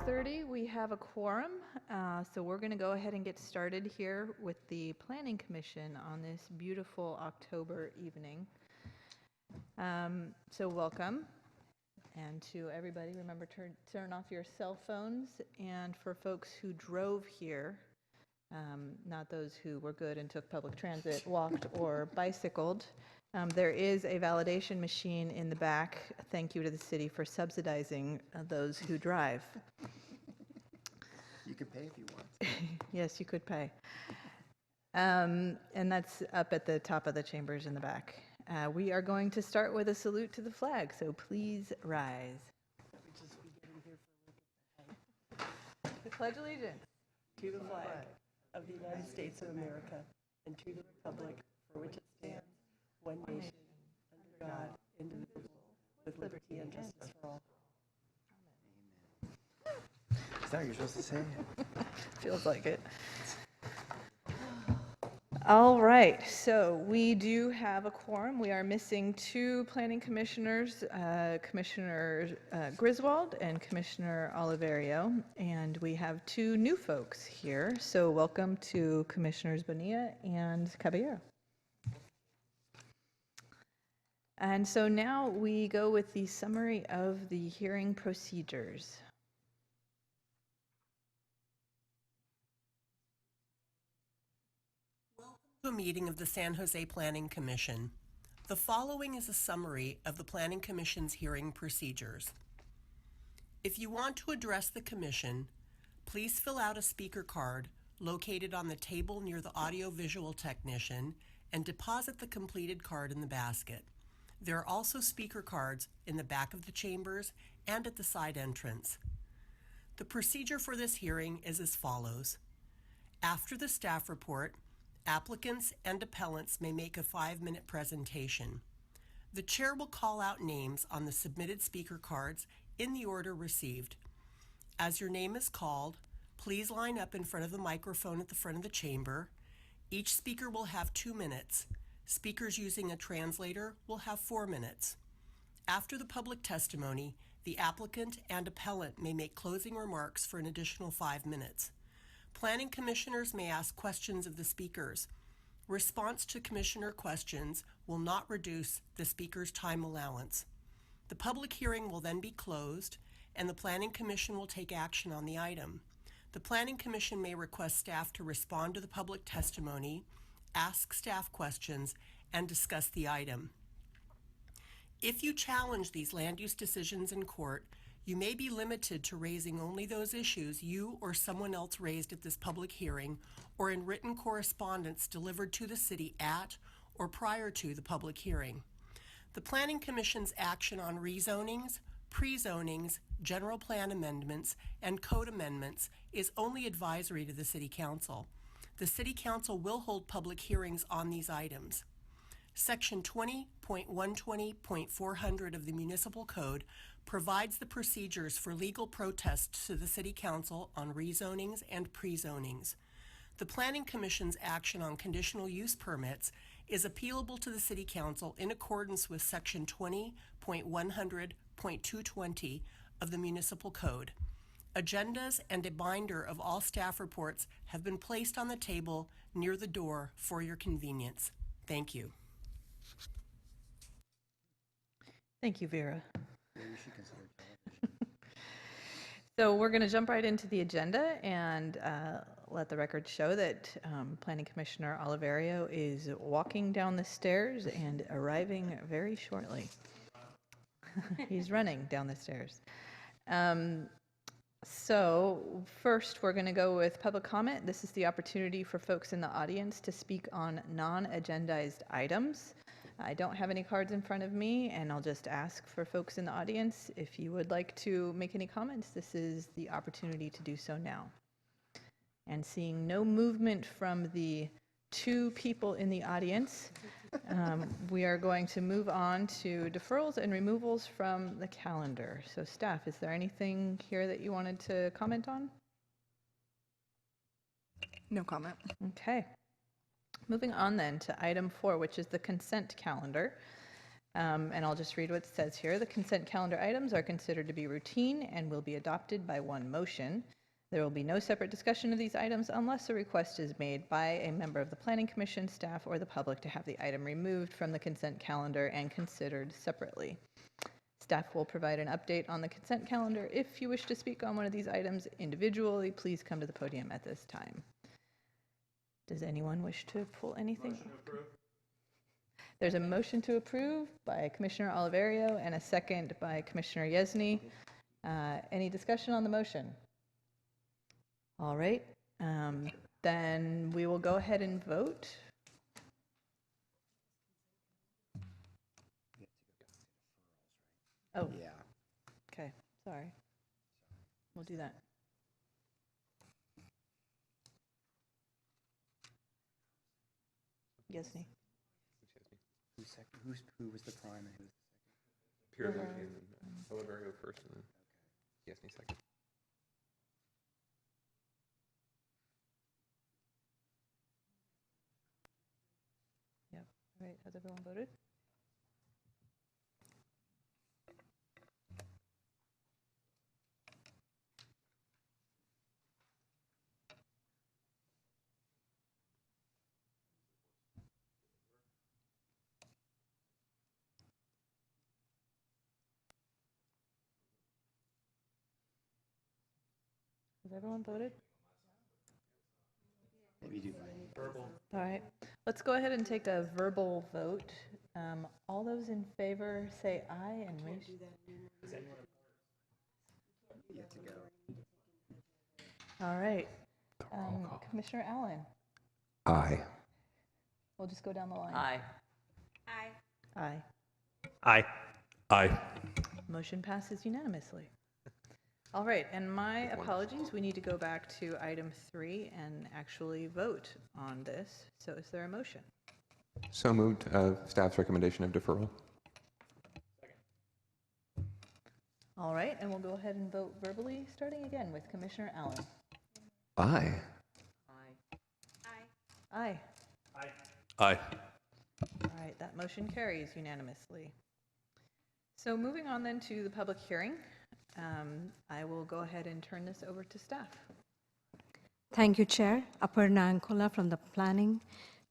6:30, we have a quorum, so we're going to go ahead and get started here with the Planning Commission on this beautiful October evening. So welcome, and to everybody, remember to turn off your cell phones, and for folks who drove here, not those who were good and took public transit, walked, or bicycled, there is a validation machine in the back. Thank you to the city for subsidizing those who drive. You could pay if you want. Yes, you could pay. And that's up at the top of the chambers in the back. We are going to start with a salute to the flag, so please rise. We pledge allegiance to the flag of the United States of America and to the republic for which it stands, one nation, under God, indivisible, with liberty and justice for all. Is that what you're supposed to say? Feels like it. All right, so we do have a quorum. We are missing two planning commissioners, Commissioner Griswold and Commissioner Oliverio, and we have two new folks here. So welcome to Commissioners Bonilla and Caballero. And so now we go with the summary of the hearing procedures. A meeting of the San Jose Planning Commission. The following is a summary of the Planning Commission's hearing procedures. If you want to address the Commission, please fill out a speaker card located on the table near the audiovisual technician and deposit the completed card in the basket. There are also speaker cards in the back of the chambers and at the side entrance. The procedure for this hearing is as follows. After the staff report, applicants and appellants may make a 5-minute presentation. The chair will call out names on the submitted speaker cards in the order received. As your name is called, please line up in front of the microphone at the front of the chamber. Each speaker will have 2 minutes. Speakers using a translator will have 4 minutes. After the public testimony, the applicant and appellant may make closing remarks for an additional 5 minutes. Planning commissioners may ask questions of the speakers. Response to commissioner questions will not reduce the speaker's time allowance. The public hearing will then be closed, and the Planning Commission will take action on the item. The Planning Commission may request staff to respond to the public testimony, ask staff questions, and discuss the item. If you challenge these land use decisions in court, you may be limited to raising only those issues you or someone else raised at this public hearing or in written correspondence delivered to the city at or prior to the public hearing. The Planning Commission's action on rezonings, pre-zonings, general plan amendments, and code amendments is only advisory to the City Council. The City Council will hold public hearings on these items. Section 20.120.400 of the Municipal Code provides the procedures for legal protests to the City Council on rezonings and pre-zonings. The Planning Commission's action on conditional use permits is appealable to the City Council in accordance with Section 20.100.220 of the Municipal Code. Agendas and a binder of all staff reports have been placed on the table near the door for your convenience. Thank you. Thank you, Vera. Maybe we should consider television. So we're going to jump right into the agenda and let the record show that Planning Commissioner Oliverio is walking down the stairs and arriving very shortly. He's running down the stairs. So first we're going to go with public comment. This is the opportunity for folks in the audience to speak on non-agendized items. I don't have any cards in front of me, and I'll just ask for folks in the audience, if you would like to make any comments, this is the opportunity to do so now. And seeing no movement from the two people in the audience, we are going to move on to deferrals and removals from the calendar. So staff, is there anything here that you wanted to comment on? No comment. Okay. Moving on then to item 4, which is the consent calendar. And I'll just read what it says here. The consent calendar items are considered to be routine and will be adopted by one motion. There will be no separate discussion of these items unless a request is made by a member of the Planning Commission, staff, or the public to have the item removed from the consent calendar and considered separately. Staff will provide an update on the consent calendar. If you wish to speak on one of these items individually, please come to the podium at this time. Does anyone wish to pull anything? Motion to approve. There's a motion to approve by Commissioner Oliverio and a second by Commissioner Yesny. Any discussion on the motion? All right, then we will go ahead and vote. Oh, Yeah. okay, sorry. We'll do that. Yesny. Who's second? Who was the prime and who was the Purely Oliverio. and Oliverio first and then Yesny second. Yep, all right, has everyone voted? Has everyone voted? Maybe do mine. Verbal. All right, let's go ahead and take a verbal vote. All those in favor say aye and raise. Yet to go. All right, Commissioner Allen, Aye. we'll just go down the line. Aye. Aye. Aye. Aye. Motion passes unanimously. All right, and my apologies, we need to go back to item 3 and actually vote on this. So is there a motion? So moved. Staff's recommendation of deferral. All right, and we'll go ahead and vote verbally, starting again with Commissioner Allen. Aye. Aye. Aye. All right, that motion carries unanimously. So moving on then to the public hearing, I will go ahead and turn this over to staff. Thank you, Chair. Aparna Ankola from the Planning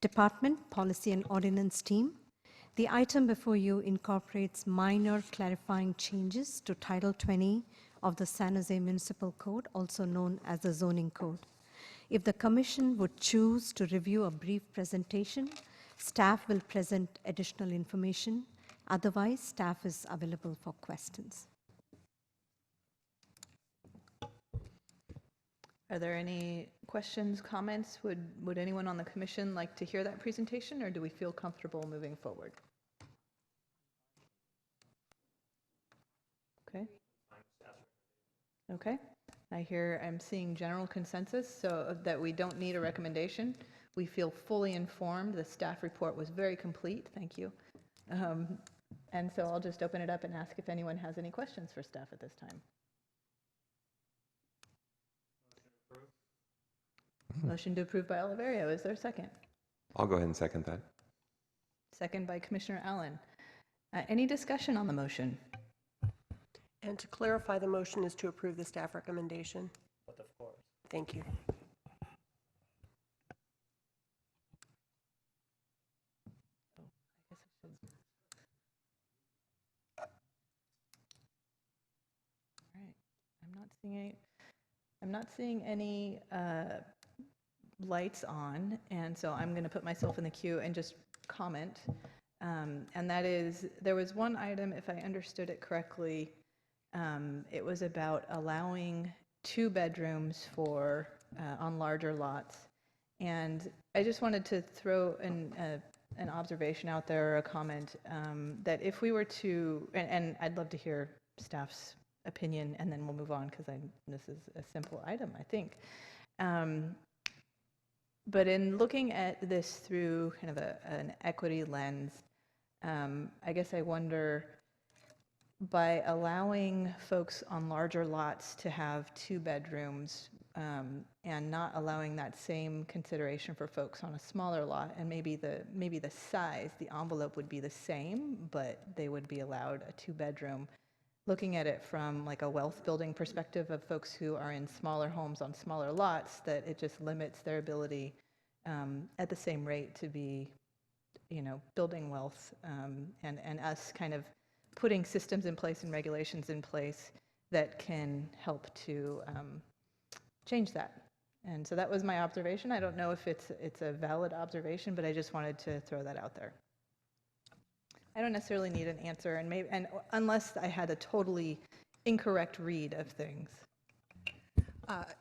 Department, Policy and Ordinance Team. The item before you incorporates minor clarifying changes to Title 20 of the San Jose Municipal Code, also known as the Zoning Code. If the Commission would choose to review a brief presentation, staff will present additional information. Otherwise, staff is available for questions. Are there any questions, comments? Would anyone on the commission like to hear that presentation, or do we feel comfortable moving forward? Okay. Okay. I'm seeing general consensus, so that we don't need a recommendation. We feel fully informed. The staff report was very complete. Thank you. And so I'll just open it up and ask if anyone has any questions for staff at this time. Motion to approve by Oliverio. Is there a second? I'll go ahead and second that. Second by Commissioner Allen. Any discussion on the motion? And to clarify, the motion is to approve the staff recommendation. But of course. Thank you. All right. I'm not seeing any lights on, and so I'm going to put myself in the queue and just comment. And that is, there was one item, if I understood it correctly, it was about allowing 2 bedrooms for on larger lots. And I just wanted to throw an observation out there, or a comment, that if we were to, and I'd love to hear staff's opinion, and then we'll move on, because this is a simple item, I think. But in looking at this through kind of an equity lens, I guess I wonder, by allowing folks on larger lots to have 2 bedrooms, and not allowing that same consideration for folks on a smaller lot, and maybe the size, the envelope would be the same, but they would be allowed a 2-bedroom. Looking at it from like a wealth building perspective of folks who are in smaller homes on smaller lots, that it just limits their ability at the same rate to be, building wealth, and us kind of putting systems in place and regulations in place that can help to change that. And so that was my observation. I don't know if it's a valid observation, but I just wanted to throw that out there. I don't necessarily need an answer, and unless I had a totally incorrect read of things.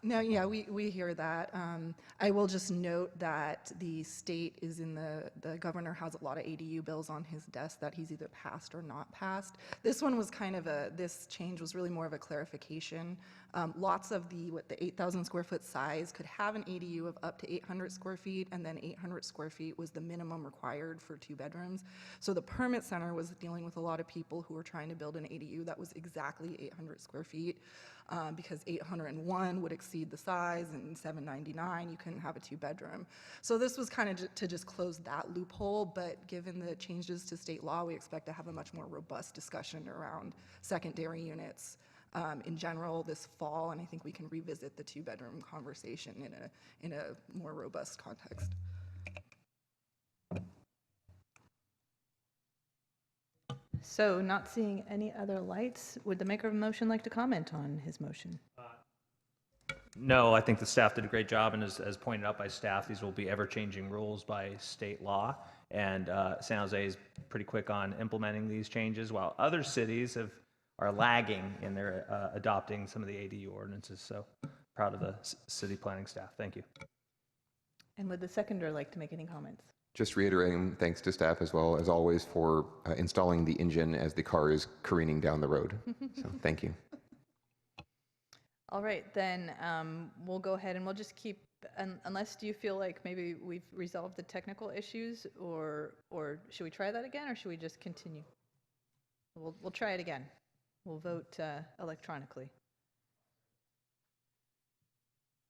No, yeah, we hear that. I will just note that the state is the governor has a lot of ADU bills on his desk that he's either passed or not passed. This one was this change was really more of a clarification. Lots of the 8,000 square foot size could have an ADU of up to 800 square feet, and then 800 square feet was the minimum required for 2 bedrooms. So the permit center was dealing with a lot of people who were trying to build an ADU that was exactly 800 square feet. Because 801 would exceed the size, and 799 you couldn't have a 2-bedroom. So this was kind of to just close that loophole, but given the changes to state law, we expect to have a much more robust discussion around secondary units in general this fall, and I think we can revisit the 2-bedroom conversation in a more robust context. So, not seeing any other lights, would the maker of a motion like to comment on his motion? No, I think the staff did a great job, and as pointed out by staff, these will be ever-changing rules by state law, and San Jose is pretty quick on implementing these changes, while other cities are lagging in their adopting some of the ADU ordinances. So, proud of the city planning staff. Thank you. And would the seconder like to make any comments? Just reiterating thanks to staff as well as always for installing the engine as the car is careening down the road. So thank you. All right, then we'll go ahead and we'll just keep, unless do you feel like maybe we've resolved the technical issues, or should we try that again, or should we just continue? We'll try it again. We'll vote electronically.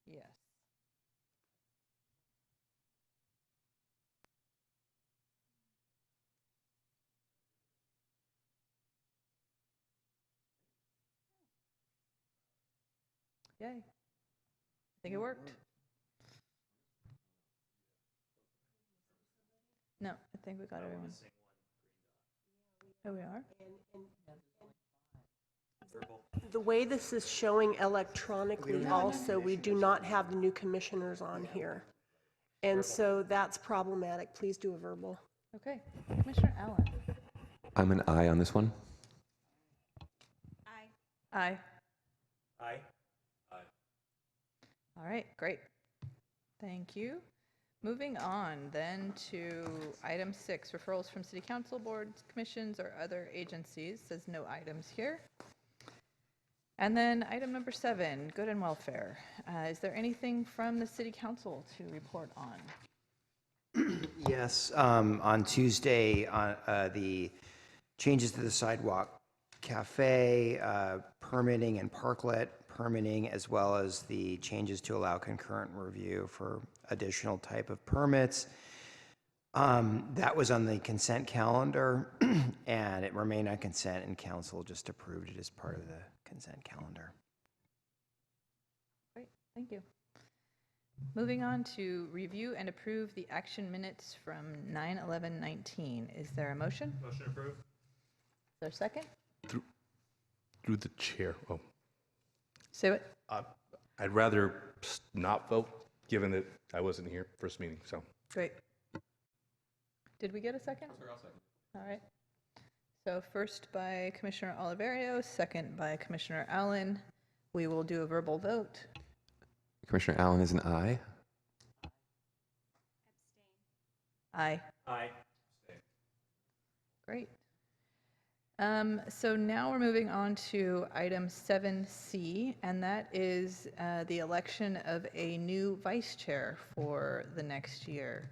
Yes. Yay. I think it worked. No, I think we got everyone. Oh, we are? The way this is showing electronically also, we do not have the new commissioners on here. And so that's problematic. Please do a verbal. Okay. Commissioner Allen. I'm an aye on this one. Aye. Aye. All right, great. Thank you. Moving on then to item 6, referrals from city council, boards, commissions, or other agencies. Says no items here. And then item number 7, good and welfare. Is there anything from the city council to report on? Yes, on Tuesday, the changes to the sidewalk cafe, permitting and parklet permitting, as well as the changes to allow concurrent review for additional type of permits. That was on the consent calendar, and it remained on consent, and council just approved it as part of the consent calendar. Great, thank you. Moving on to review and approve the action minutes from 9/11/19. Is there a motion? Motion approved. Is there a second? Through the chair. Oh, Say what? I'd rather not vote, given that I wasn't here first meeting. So Great. Did we get a second? I'll second. All right. So first by Commissioner Oliverio, second by Commissioner Allen. We will do a verbal vote. Commissioner Allen is an aye. Aye. Aye. Great. So now we're moving on to item 7C, and that is the election of a new vice chair for the next year.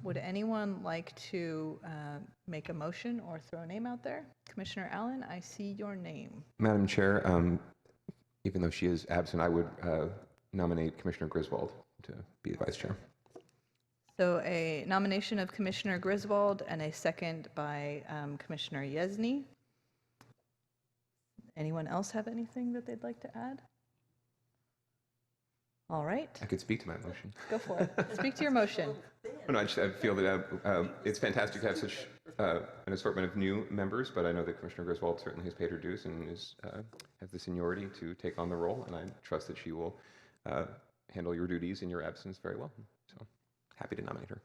Would anyone like to make a motion or throw a name out there? Commissioner Allen, I see your name. Madam Chair, even though she is absent, I would nominate Commissioner Griswold to be the vice chair. So a nomination of Commissioner Griswold and a second by Commissioner Yesney. Anyone else have anything that they'd like to add? All right, I could speak to my motion. go for it. Speak to your motion. Oh, no, I feel that it's fantastic to have such an assortment of new members, but I know that Commissioner Griswold certainly has paid her dues and has the seniority to take on the role, and I trust that she will handle your duties in your absence very well. So happy to nominate her.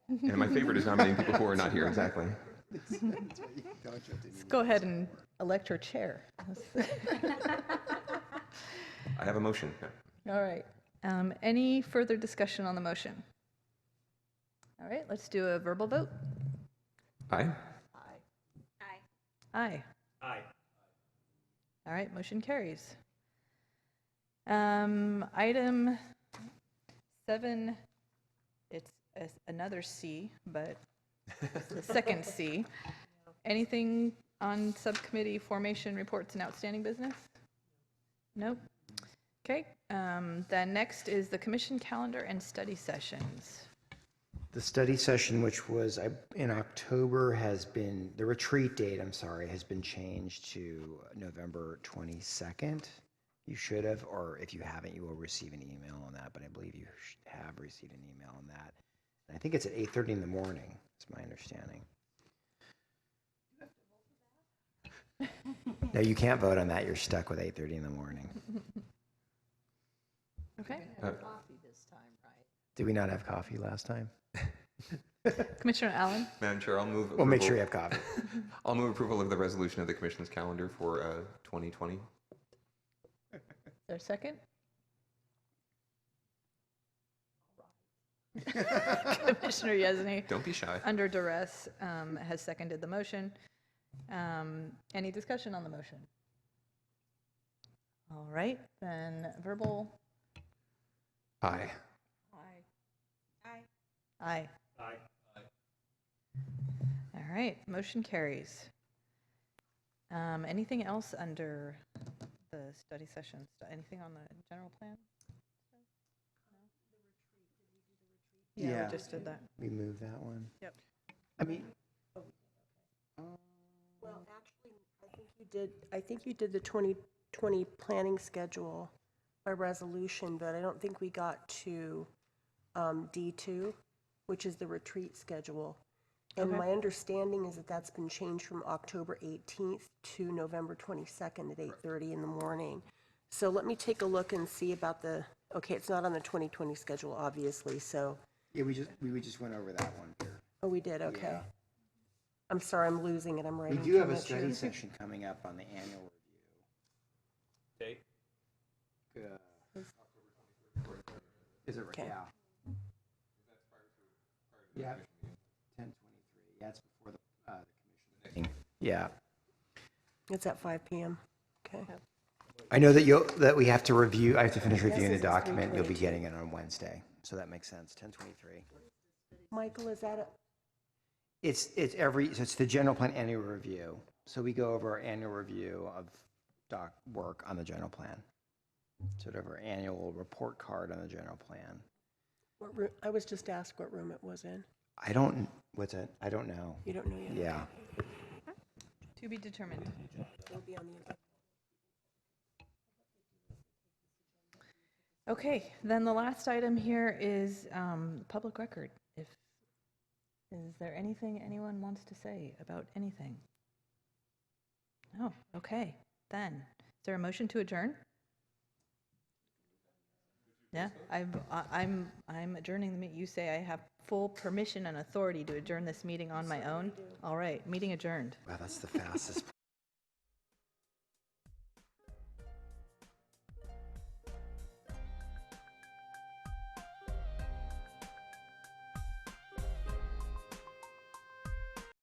And my favorite is nominating people who are not here, exactly. Let's go ahead and elect your chair. I have a motion. Yeah. All right. Any further discussion on the motion? All right, let's do a verbal vote. Aye. Aye. Aye. All right, motion carries. Item 7, it's another C, but it's the second C. Anything on subcommittee formation reports and outstanding business? Nope. Okay, then next is the commission calendar and study sessions. The study session, which was in October, the retreat date, I'm sorry, has been changed to November 22nd. You should have, or if you haven't, you will receive an email on that, but I believe you have received an email on that. And I think it's at 8:30 in the morning, that's my understanding. No, you can't vote on that. You're stuck with 8:30 in the morning. Okay. Did we not have coffee last time? Commissioner Allen? Madam Chair, I'll move. Well, make sure you have coffee. I'll move approval of the resolution of the Commission's calendar for 2020. Is there a second? Commissioner Yesney, Don't be shy. under duress, has seconded the motion. Any discussion on the motion? All right, then verbal. Aye. Aye. All right, motion carries. Anything else under the study session? Anything on the general plan? No? Yeah, we just did that. We moved that one. Yep. I mean, Well, actually, I think you did the 2020 planning schedule by resolution, but I don't think we got to D2, which is the retreat schedule. And Okay. my understanding is that that's been changed from October 18th to November 22nd at 8:30 in the morning. So let me take a look and see about okay, it's not on the 2020 schedule, obviously, so, yeah, we just went over that one here. oh, we did, okay. Yeah. I'm sorry, I'm losing it, I'm We writing do too have a much study here. session coming up on the annual review. Date? Is it, Okay. yeah. Yeah, 10:23, yeah, it's before the commission meeting. Yeah. It's at 5 p.m., okay. I know that we have to review, I have to finish reviewing the it's document, you'll be 3:22. getting it on Wednesday, so that makes sense, 10:23. Michael, is that It's the general plan annual review, so we go over our annual review of work on the general plan. Sort of our annual report card on the general plan. I was just asked what room it was in. I don't know. You don't know yet? Yeah. To be determined. It'll be on the agenda. Okay, then the last item here is public record. Is there anything anyone wants to say about anything? No, okay, then. Is there a motion to adjourn? Yeah, I'm adjourning the meeting. You say I have full permission and authority to adjourn this meeting on my own? All right, meeting adjourned. Wow, that's the fastest